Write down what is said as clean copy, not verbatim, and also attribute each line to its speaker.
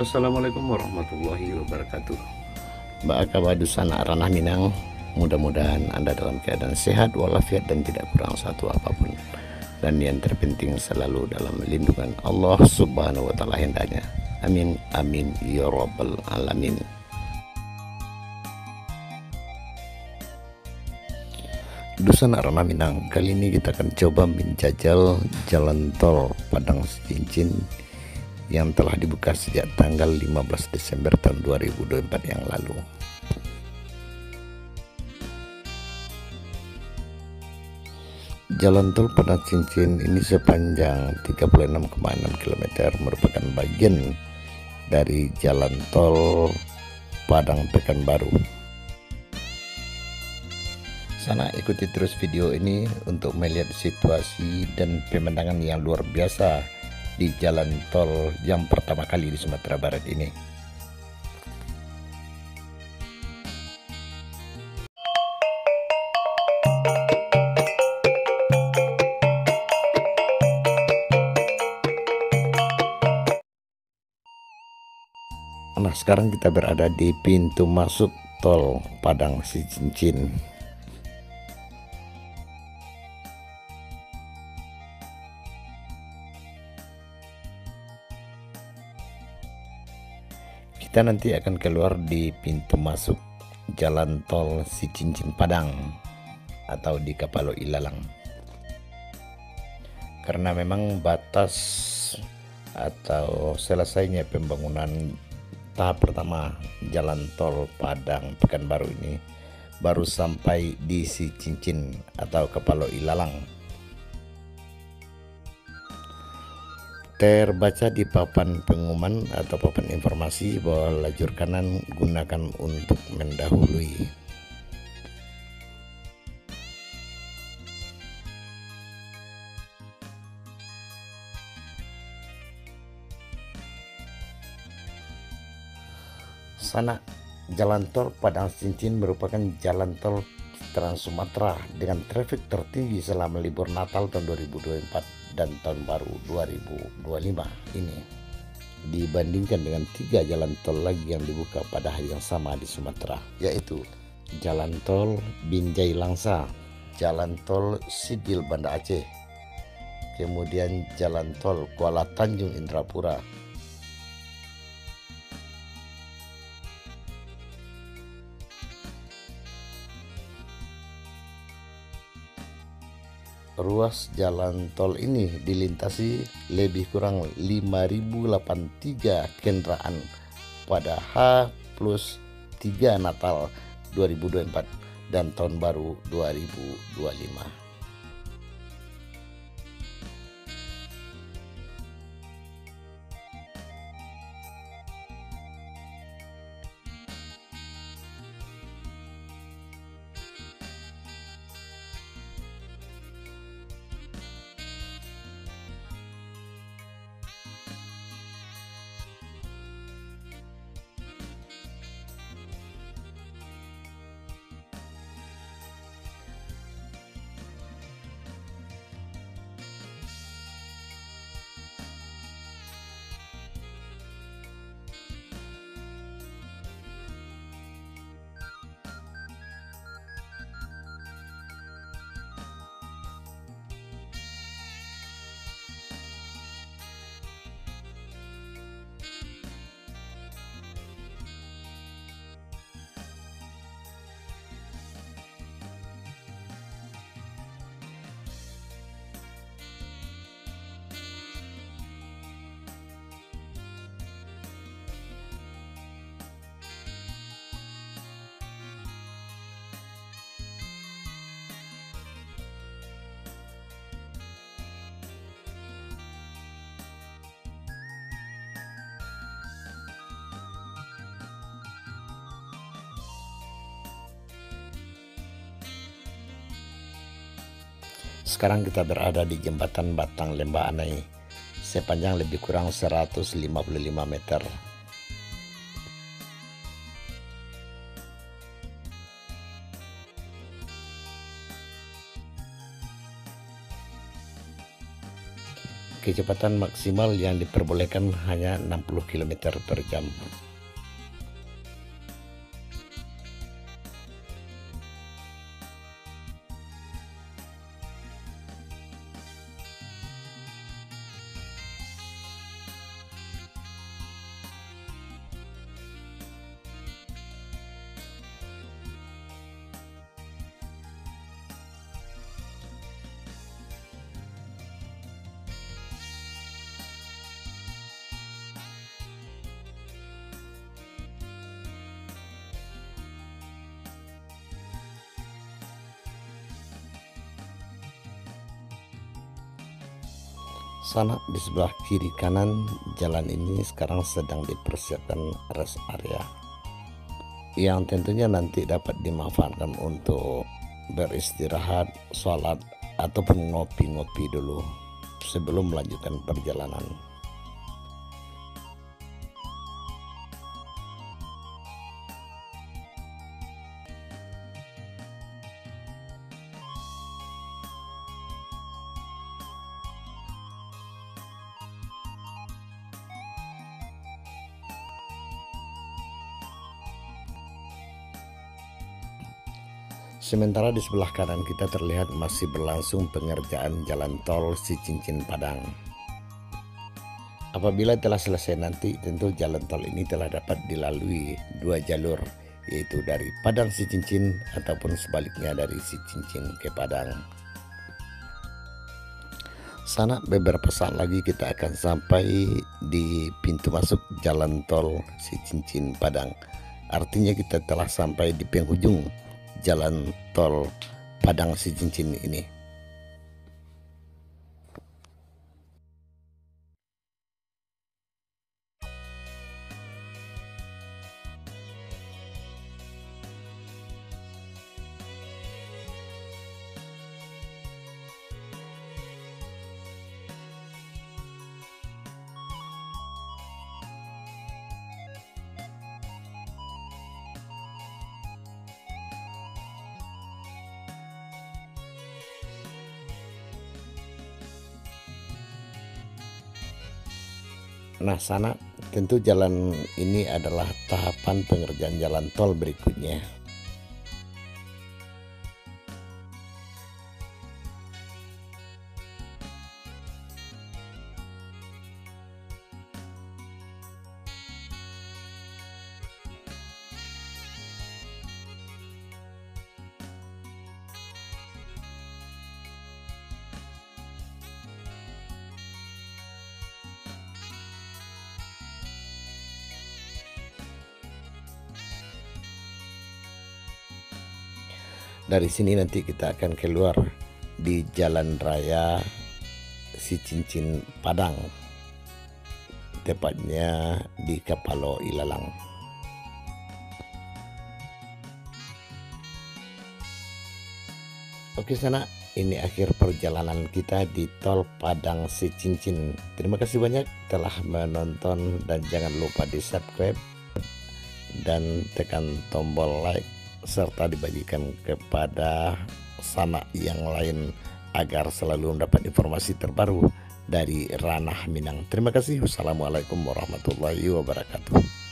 Speaker 1: Assalamualaikum warahmatullahi wabarakatuh.
Speaker 2: Baka badusan ranah Minang. Mudah-mudahan Anda dalam keadaan sehat walafiat dan tidak kurang satu apapun. Dan yang terpenting selalu dalam lindungan Allah Subhanahu wa taala hendaknya. Amin amin ya rabbal alamin. Dusun Ranah Minang, kali ini kita akan coba menjajal jalan tol Padang Cincin yang telah dibuka sejak tanggal 15 Desember tahun 2024 yang lalu. Jalan tol Padang Cincin ini sepanjang 36,6 km merupakan bagian dari jalan tol Padang Pekanbaru. Sana ikuti terus video ini untuk melihat situasi dan pemandangan yang luar biasa di jalan tol yang pertama kali di Sumatera Barat ini. Nah, sekarang kita berada di pintu masuk tol Padang Cincin. Kita nanti akan keluar di pintu masuk jalan tol Cincin Padang atau di Kapalo Ilalang. Karena memang batas atau selesainya pembangunan tahap pertama jalan tol Padang Pekanbaru ini baru sampai di Cincin atau Kapalo Ilalang. Terbaca di papan pengumuman atau papan informasi bahwa lajur kanan gunakan untuk mendahului. Sana jalan tol Padang Cincin merupakan jalan tol Trans Sumatera dengan trafik tertinggi selama libur Natal tahun 2024 dan tahun baru 2025 ini, dibandingkan dengan 3 jalan tol lagi yang dibuka pada hari yang sama di Sumatera, yaitu jalan tol Binjai Langsa, jalan tol Sidil Banda Aceh, kemudian jalan tol Kuala Tanjung Indrapura, ruas jalan tol ini dilintasi lebih kurang 5.083 kendaraan pada H+3 Natal 2024 dan Tahun Baru 2025. Sekarang kita berada di jembatan Batang Lembah Anai sepanjang lebih kurang 155 meter. kecepatan maksimal yang diperbolehkan hanya 60 km per jam. Sana di sebelah kiri kanan jalan ini sekarang sedang dipersiapkan rest area yang tentunya nanti dapat dimanfaatkan untuk beristirahat, sholat, ataupun ngopi-ngopi dulu sebelum melanjutkan perjalanan. Sementara di sebelah kanan kita terlihat masih berlangsung pengerjaan jalan tol Cicincin Padang. Apabila telah selesai nanti, tentu jalan tol ini telah dapat dilalui 2 jalur, yaitu dari Padang Cicincin ataupun sebaliknya dari Cicincin ke Padang. Sana beberapa saat lagi kita akan sampai di pintu masuk jalan tol Cicincin Padang. Artinya kita telah sampai di penghujung jalan tol Padang Cicincin ini. Nah, sana tentu jalan ini adalah tahapan pengerjaan jalan tol berikutnya. Dari sini nanti kita akan keluar di jalan raya Cicincin Padang, tepatnya di Kapalo Ilalang. Oke sana, ini akhir perjalanan kita di tol Padang Cicincin. Terima kasih banyak telah menonton dan jangan lupa di subscribe dan tekan tombol like serta dibagikan kepada sanak yang lain agar selalu mendapat informasi terbaru dari ranah Minang. Terima kasih. Wassalamualaikum warahmatullahi wabarakatuh.